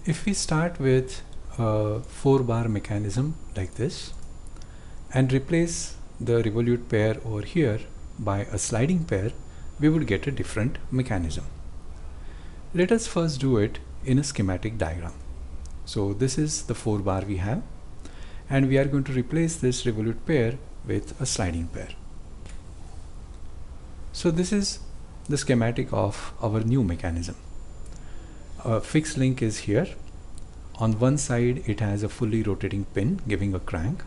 If we start with a 4-bar mechanism like this and replace the revolute pair over here by a sliding pair, we would get a different mechanism. Let us first do it in a schematic diagram. So this is the 4-bar we have, and we are going to replace this revolute pair with a sliding pair. So this is the schematic of our new mechanism. A fixed link is here. On one side it has a fully rotating pin giving a crank,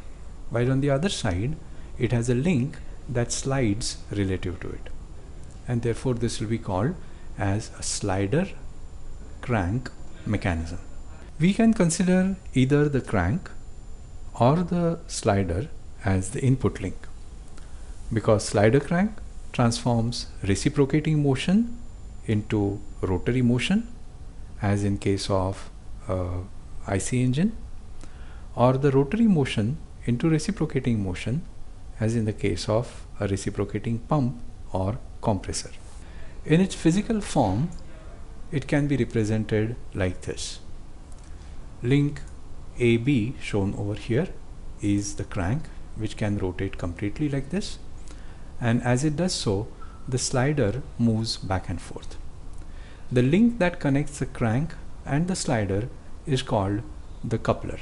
while on the other side it has a link that slides relative to it, and therefore this will be called as a slider crank mechanism. We can consider either the crank or the slider as the input link, because slider crank transforms reciprocating motion into rotary motion, as in case of IC engine, or the rotary motion into reciprocating motion, as in the case of a reciprocating pump or compressor. In its physical form, it can be represented like this. Link AB, shown over here, is the crank, which can rotate completely like this, and as it does so, the slider moves back and forth. The link that connects the crank and the slider is called the coupler.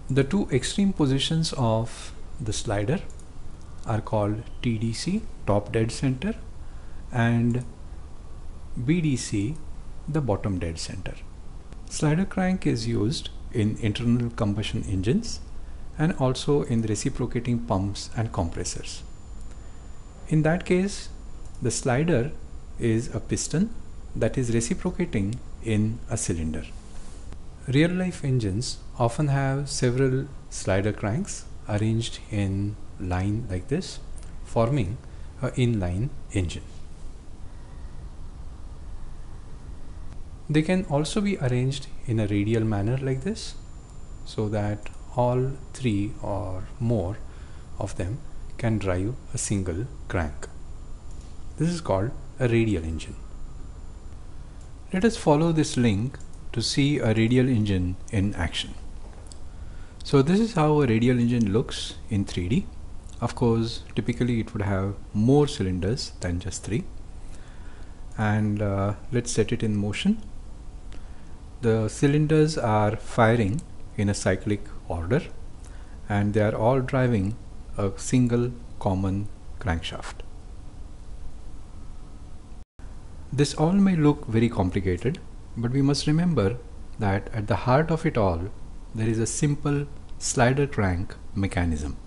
The two extreme positions of the slider are called TDC, top dead center, and BDC, the bottom dead center. Slider crank is used in internal combustion engines and also in the reciprocating pumps and compressors. In that case, the slider is a piston that is reciprocating in a cylinder. Real life engines often have several slider cranks arranged in line like this, forming an inline engine. They can also be arranged in a radial manner like this, so that all three or more of them can drive a single crank. This is called a radial engine. Let us follow this link to see a radial engine in action. So this is how a radial engine looks in 3D. Of course, typically it would have more cylinders than just 3. And let's set it in motion. The cylinders are firing in a cyclic order, and they are all driving a single common crankshaft. This all may look very complicated, but we must remember that at the heart of it all there is a simple slider crank mechanism.